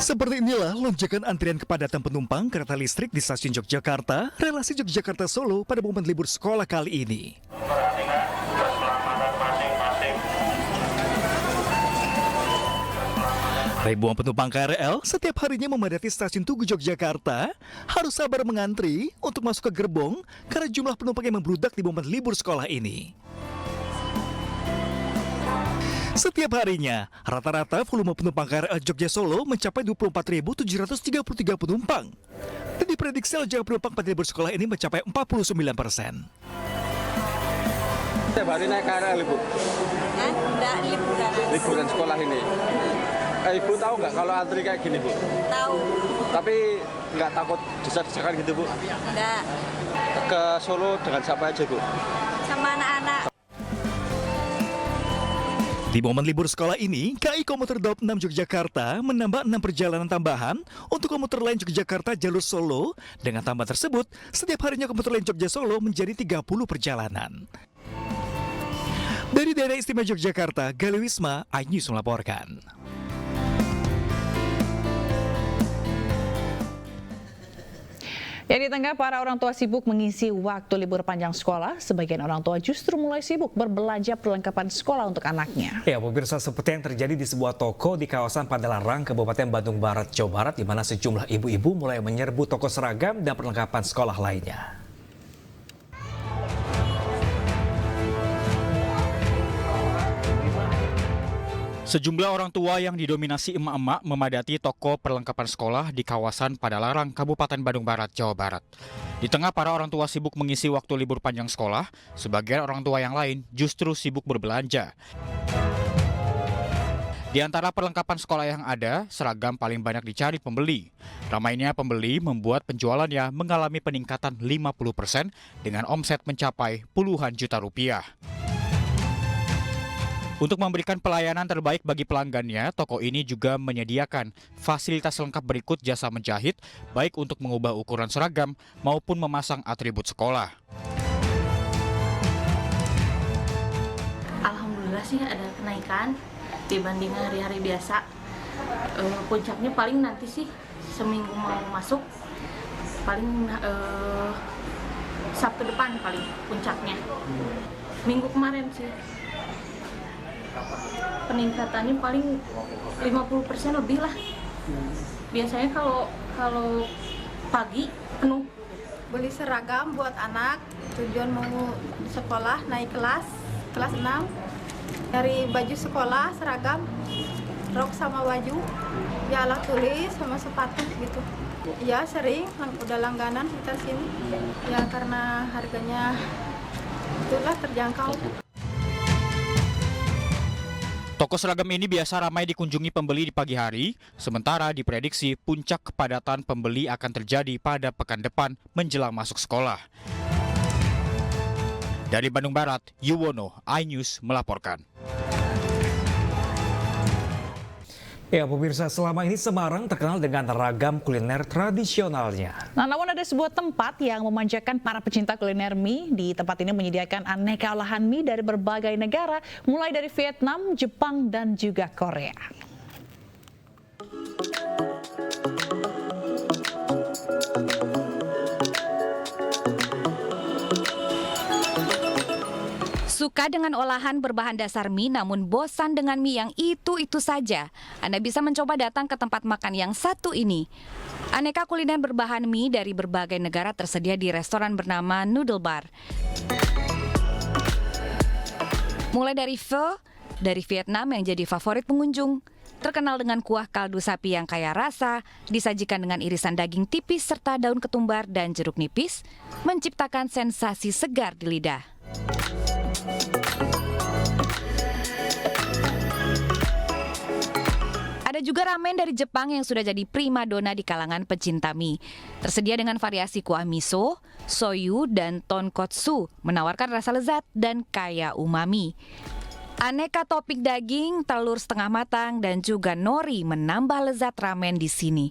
Seperti inilah lonjakan antrian kepadatan penumpang kereta listrik di stasiun Yogyakarta, relasi Yogyakarta Solo pada momen libur sekolah kali ini. Ribuan penumpang KRL setiap harinya memadati stasiun Tugu Yogyakarta, harus sabar mengantri untuk masuk ke gerbong karena jumlah penumpang yang membludak di momen libur sekolah ini. Setiap harinya, rata-rata volume penumpang KRL Jogja Solo mencapai 24.733 penumpang. Dan diprediksi lonjakan penumpang pada libur sekolah ini mencapai 49%. Setiap hari naik KRL, Ibu? Enggak, liburan sekolah ini? Ibu tahu nggak kalau antri kayak gini, Bu? Tahu. Tapi nggak takut desak-desakan gitu, Bu? Enggak. Ke Solo dengan siapa aja, Bu? Sama anak-anak. Di momen libur sekolah ini, KAI Komuter Daup 6 Yogyakarta menambah 6 perjalanan tambahan untuk komuter lain Yogyakarta jalur Solo. Dengan tambahan tersebut, setiap harinya komuter lain Jogja Solo menjadi 30 perjalanan. Dari daerah istimewa Yogyakarta, Gali Wisma, iNews melaporkan. Ya, di tengah para orang tua sibuk mengisi waktu libur panjang sekolah, sebagian orang tua justru mulai sibuk berbelanja perlengkapan sekolah untuk anaknya. Ya, pemirsa, seperti yang terjadi di sebuah toko di kawasan Padalarang, Kabupaten Bandung Barat, Jawa Barat, di mana sejumlah ibu-ibu mulai menyerbu toko seragam dan perlengkapan sekolah lainnya. Sejumlah orang tua yang didominasi emak-emak memadati toko perlengkapan sekolah di kawasan Padalarang, Kabupaten Bandung Barat, Jawa Barat. Di tengah para orang tua sibuk mengisi waktu libur panjang sekolah, sebagian orang tua yang lain justru sibuk berbelanja. Di antara perlengkapan sekolah yang ada, seragam paling banyak dicari pembeli. Ramainya pembeli membuat penjualannya mengalami peningkatan 50% dengan omset mencapai puluhan juta rupiah. Untuk memberikan pelayanan terbaik bagi pelanggannya, toko ini juga menyediakan fasilitas lengkap berikut jasa menjahit, baik untuk mengubah ukuran seragam maupun memasang atribut sekolah. Alhamdulillah sih ada kenaikan dibanding hari-hari biasa. Puncaknya paling nanti sih seminggu mau masuk, paling Sabtu depan paling puncaknya. Minggu kemarin sih. Peningkatannya paling 50% lebih lah. Biasanya kalau pagi penuh. Beli seragam buat anak, tujuan mau sekolah naik kelas 6. Dari baju sekolah, seragam, rok sama baju, ya alat tulis sama sepatu gitu. Ya sering, udah langganan kita sini. Ya karena harganya itulah terjangkau. Toko seragam ini biasa ramai dikunjungi pembeli di pagi hari, sementara diprediksi puncak kepadatan pembeli akan terjadi pada pekan depan menjelang masuk sekolah. Dari Bandung Barat, Yuwono, iNews melaporkan. Ya, pemirsa, selama ini Semarang terkenal dengan ragam kuliner tradisionalnya. Nah, namun ada sebuah tempat yang memanjakan para pecinta kuliner mie. Di tempat ini menyediakan aneka olahan mie dari berbagai negara, mulai dari Vietnam, Jepang, dan juga Korea. Suka dengan olahan berbahan dasar mie namun bosan dengan mie yang itu-itu saja? Anda bisa mencoba datang ke tempat makan yang satu ini. Aneka kuliner berbahan mie dari berbagai negara tersedia di restoran bernama Noodle Bar. Mulai dari pho dari Vietnam yang jadi favorit pengunjung. Terkenal dengan kuah kaldu sapi yang kaya rasa, disajikan dengan irisan daging tipis serta daun ketumbar dan jeruk nipis, menciptakan sensasi segar di lidah. Ada juga ramen dari Jepang yang sudah jadi primadona di kalangan pecinta mie. Tersedia dengan variasi kuah miso, soyu, dan tonkotsu, menawarkan rasa lezat dan kaya umami. Aneka topik daging, telur setengah matang, dan juga nori menambah lezat ramen di sini.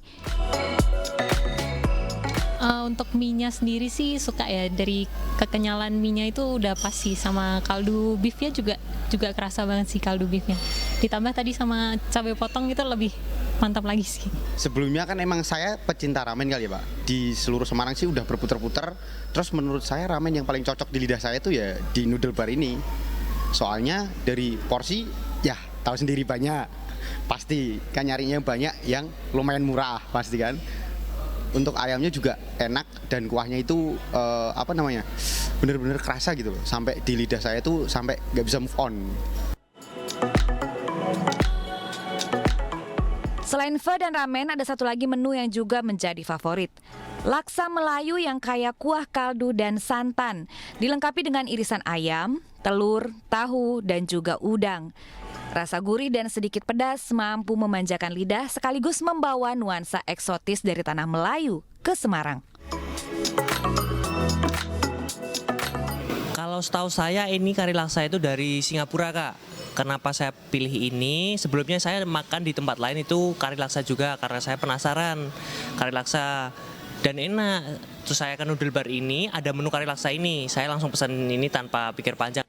Untuk mie-nya sendiri sih suka ya, dari kekenyalan mie-nya itu udah pasti, sama kaldu beef-nya juga kerasa banget sih kaldu beef-nya. Ditambah tadi sama cabai potong itu lebih mantap lagi sih. Sebelumnya kan emang saya pecinta ramen kali ya Pak. Di seluruh Semarang sih udah berputar-putar. Terus menurut saya ramen yang paling cocok di lidah saya itu ya di Noodle Bar ini. Soalnya dari porsi ya tahu sendiri banyak. Pasti kan nyarinya banyak yang lumayan murah pasti kan. Untuk ayamnya juga enak dan kuahnya itu bener-bener kerasa gitu loh, sampai di lidah saya tuh sampai nggak bisa move on. Selain pho dan ramen, ada satu lagi menu yang juga menjadi favorit. Laksa Melayu yang kaya kuah kaldu dan santan, dilengkapi dengan irisan ayam, telur, tahu, dan juga udang. Rasa gurih dan sedikit pedas mampu memanjakan lidah sekaligus membawa nuansa eksotis dari tanah Melayu ke Semarang. Kalau setahu saya ini kari laksa itu dari Singapura, Kak. Kenapa saya pilih ini? Sebelumnya saya makan di tempat lain itu kari laksa juga karena saya penasaran kari laksa dan enak. Terus saya ke Noodle Bar ini ada menu kari laksa ini. Saya langsung pesan ini tanpa pikir panjang.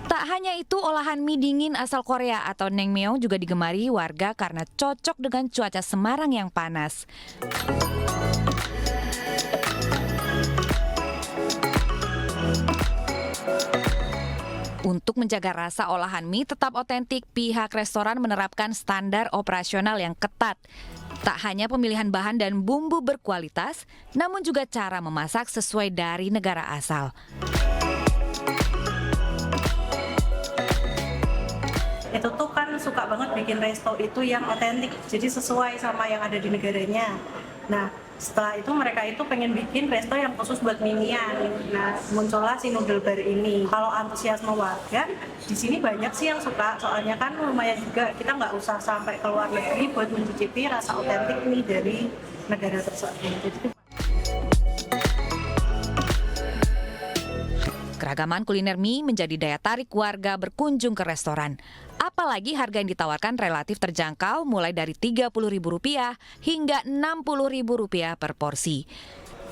Tak hanya itu, olahan mie dingin asal Korea atau naengmyeon juga digemari warga karena cocok dengan cuaca Semarang yang panas. Untuk menjaga rasa olahan mie tetap otentik, pihak restoran menerapkan standar operasional yang ketat. Tak hanya pemilihan bahan dan bumbu berkualitas, namun juga cara memasak sesuai dari negara asal. Itu tuh kan suka banget bikin resto itu yang otentik, jadi sesuai sama yang ada di negaranya. Nah, setelah itu mereka itu pengen bikin resto yang khusus buat minian. Nah, muncullah si Noodle Bar ini. Kalau antusiasme warga, di sini banyak sih yang suka, soalnya kan lumayan juga, kita nggak usah sampai ke luar negeri buat mencicipi rasa otentik nih dari negara tersebut. Keragaman kuliner mie menjadi daya tarik warga berkunjung ke restoran. Apalagi harga yang ditawarkan relatif terjangkau mulai dari Rp30.000 hingga Rp60.000 per porsi.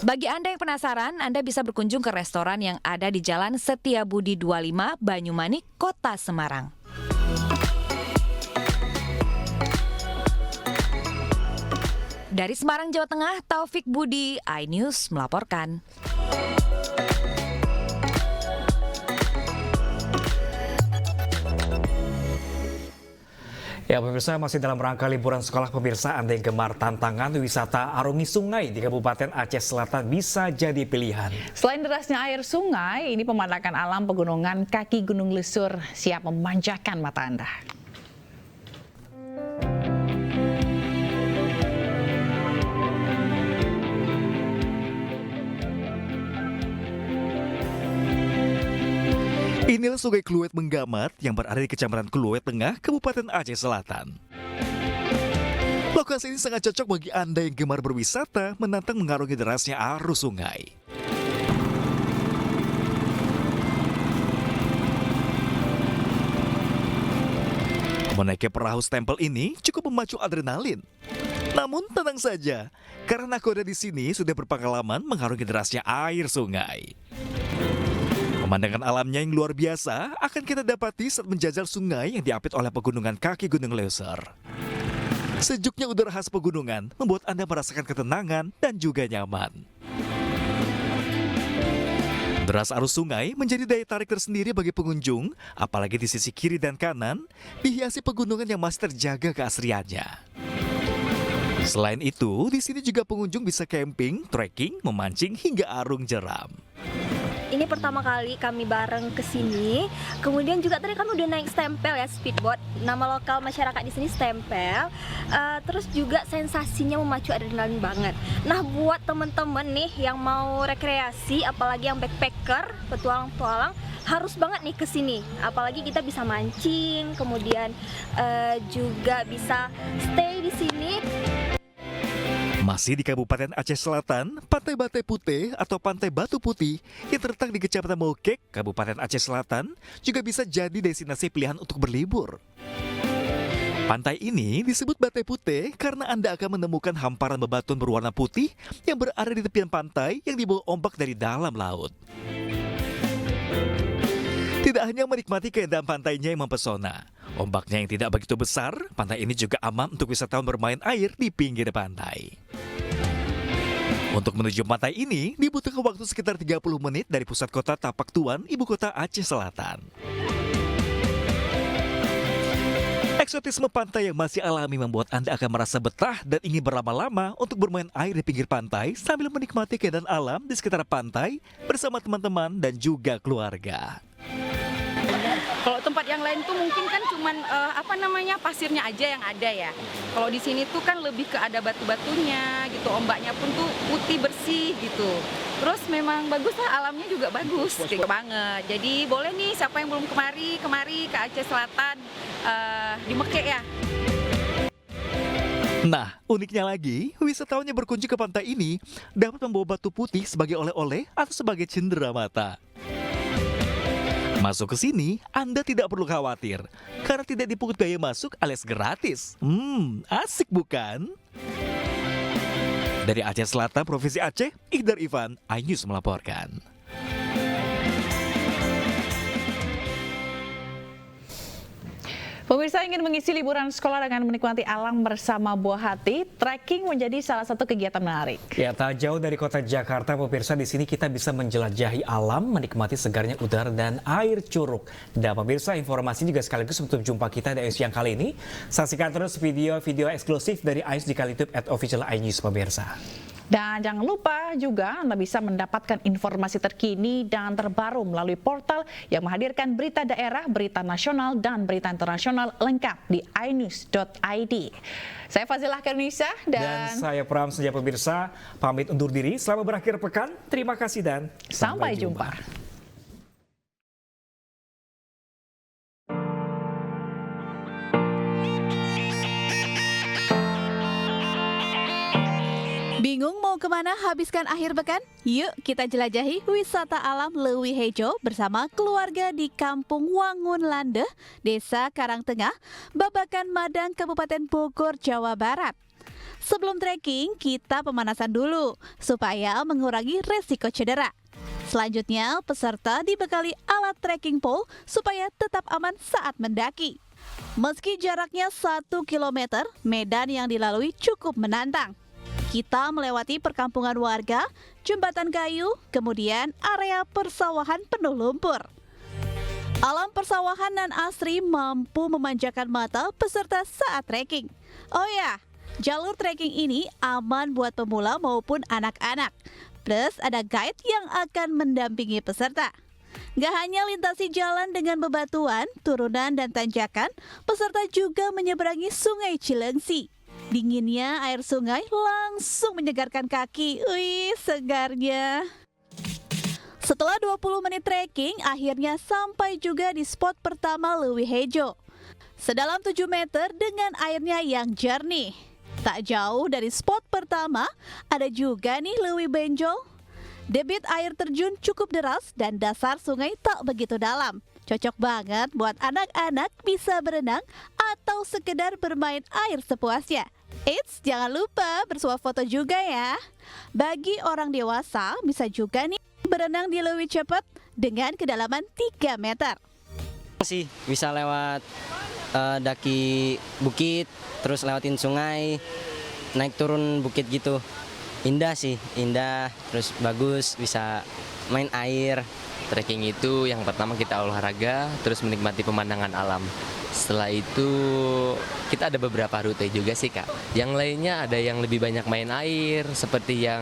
Bagi Anda yang penasaran, Anda bisa berkunjung ke restoran yang ada di Jalan Setiabudi 25, Banyumanik, Kota Semarang. Dari Semarang, Jawa Tengah, Taufik Budi, iNews melaporkan. Ya pemirsa, masih dalam rangka liburan sekolah, pemirsa Anda yang gemar tantangan wisata arungi sungai di Kabupaten Aceh Selatan bisa jadi pilihan. Selain derasnya air sungai, ini pemandangan alam pegunungan kaki Gunung Lesur siap memanjakan mata Anda. Inilah Sungai Kluwet Menggamat yang berada di Kecamatan Kluwet Tengah, Kabupaten Aceh Selatan. Lokasi ini sangat cocok bagi Anda yang gemar berwisata menantang mengarungi derasnya arus sungai. Menaiki perahu stempel ini cukup memacu adrenalin. Namun tenang saja, karena nakoda di sini sudah berpengalaman mengarungi derasnya air sungai. Pemandangan alamnya yang luar biasa akan kita dapati saat menjajal sungai yang diapit oleh pegunungan kaki Gunung Lesur. Sejuknya udara khas pegunungan membuat Anda merasakan ketenangan dan juga nyaman. Deras arus sungai menjadi daya tarik tersendiri bagi pengunjung, apalagi di sisi kiri dan kanan, dihiasi pegunungan yang masih terjaga keasriannya. Selain itu, di sini juga pengunjung bisa camping, trekking, memancing hingga arung jeram. Ini pertama kali kami bareng ke sini. Kemudian juga tadi kami udah naik stempel ya, speedboat. Nama lokal masyarakat di sini stempel. Terus juga sensasinya memacu adrenalin banget. Nah, buat temen-temen nih yang mau rekreasi, apalagi yang backpacker, petualang-petualang, harus banget nih ke sini. Apalagi kita bisa mancing, kemudian juga bisa stay di sini. Masih di Kabupaten Aceh Selatan, Pantai Bate Putih atau Pantai Batu Putih yang terletak di Kecamatan Mokek, Kabupaten Aceh Selatan juga bisa jadi destinasi pilihan untuk berlibur. Pantai ini disebut Bate Putih karena Anda akan menemukan hamparan bebatuan berwarna putih yang berada di tepian pantai yang dibawa ombak dari dalam laut. Tidak hanya menikmati keindahan pantainya yang mempesona, ombaknya yang tidak begitu besar, pantai ini juga aman untuk wisatawan bermain air di pinggir pantai. Untuk menuju pantai ini, dibutuhkan waktu sekitar 30 menit dari pusat kota Tapak Tuan, ibu kota Aceh Selatan. Eksotisme pantai yang masih alami membuat Anda akan merasa betah dan ingin berlama-lama untuk bermain air di pinggir pantai sambil menikmati keindahan alam di sekitar pantai bersama teman-teman dan juga keluarga. Kalau tempat yang lain tuh mungkin kan cuman pasirnya aja yang ada ya. Kalau di sini tuh kan lebih ke ada batu-batunya gitu, ombaknya pun tuh putih bersih gitu. Terus memang bagus lah, alamnya juga bagus gitu banget. Jadi boleh nih siapa yang belum kemari ke Aceh Selatan di Mekek ya. Nah, uniknya lagi, wisatawan yang berkunjung ke pantai ini dapat membawa batu putih sebagai oleh-oleh atau sebagai cendera mata. Masuk ke sini, Anda tidak perlu khawatir karena tidak dipungut biaya masuk alias gratis. Asik bukan? Dari Aceh Selatan, Provinsi Aceh, Iqdar Ivan, iNews melaporkan. Pemirsa ingin mengisi liburan sekolah dengan menikmati alam bersama buah hati, trekking menjadi salah satu kegiatan menarik. Ya, tak jauh dari kota Jakarta, pemirsa, di sini kita bisa menjelajahi alam, menikmati segarnya udara dan air curug. Dan pemirsa, informasi juga sekaligus untuk jumpa kita di iNews yang kali ini. Saksikan terus video-video eksklusif dari iNews di YouTube @official iNews, pemirsa. Dan jangan lupa juga Anda bisa mendapatkan informasi terkini dan terbaru melalui portal yang menghadirkan berita daerah, berita nasional, dan berita internasional lengkap di inews.id. Saya Fazilah Karnisa dan saya Pram Senja, pemirsa. Pamit undur diri, selamat berakhir pekan. Terima kasih dan sampai jumpa. Bingung mau kemana habiskan akhir pekan? Yuk kita jelajahi wisata alam Leuwi Hejo bersama keluarga di Kampung Wangun Lande, Desa Karangtengah, Babakan Madang, Kabupaten Bogor, Jawa Barat. Sebelum trekking, kita pemanasan dulu supaya mengurangi resiko cedera. Selanjutnya, peserta dibekali alat trekking pole supaya tetap aman saat mendaki. Meski jaraknya 1 km, medan yang dilalui cukup menantang. Kita melewati perkampungan warga, jembatan kayu, kemudian area persawahan penuh lumpur. Alam persawahan nan asri mampu memanjakan mata peserta saat trekking. Oh ya, jalur trekking ini aman buat pemula maupun anak-anak. Plus ada guide yang akan mendampingi peserta. Gak hanya lintasi jalan dengan bebatuan, turunan, dan tanjakan, peserta juga menyeberangi Sungai Cilengsi. Dinginnya air sungai langsung menyegarkan kaki. Wih, segarnya. Setelah 20 menit trekking, akhirnya sampai juga di spot pertama Leuwi Hejo. Sedalam 7 meter dengan airnya yang jernih. Tak jauh dari spot pertama, ada juga nih Leuwi Benjol. Debit air terjun cukup deras dan dasar sungai tak begitu dalam. Cocok banget buat anak-anak bisa berenang atau sekedar bermain air sepuasnya. Eits, jangan lupa bersuah foto juga ya. Bagi orang dewasa bisa juga nih berenang di Leuwi Cepet dengan kedalaman 3 meter. Bisa lewat daki bukit, terus lewatin sungai, naik turun bukit gitu. Indah sih, indah, terus bagus, bisa main air. Trekking itu yang pertama kita olahraga, terus menikmati pemandangan alam. Setelah itu kita ada beberapa rute juga sih Kak. Yang lainnya ada yang lebih banyak main air, seperti yang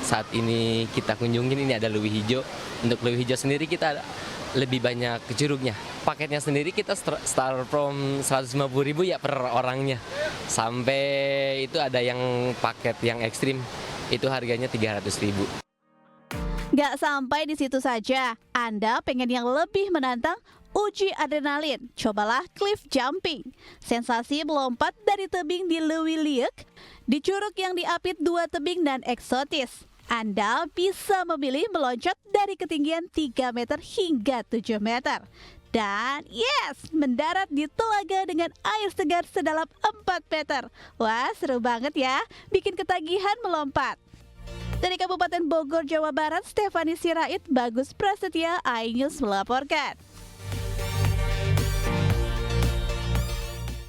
saat ini kita kunjungin, ini ada Leuwi Hejo. Untuk Leuwi Hejo sendiri kita lebih banyak ke curugnya. Paketnya sendiri kita start from 150.000 ya per orangnya. Sampai itu ada yang paket yang ekstrim, itu harganya 300.000. Gak sampai di situ saja, Anda pengen yang lebih menantang? Uji adrenalin, cobalah cliff jumping. Sensasi melompat dari tebing di Leuwi Liek, di curug yang diapit 2 tebing dan eksotis. Anda bisa memilih meloncat dari ketinggian 3 meter hingga 7 meter. Dan yes, mendarat di telaga dengan air segar sedalam 4 meter. Wah, seru banget ya, bikin ketagihan melompat. Dari Kabupaten Bogor, Jawa Barat, Stefani Sirait, Bagus Prasetya, iNews melaporkan.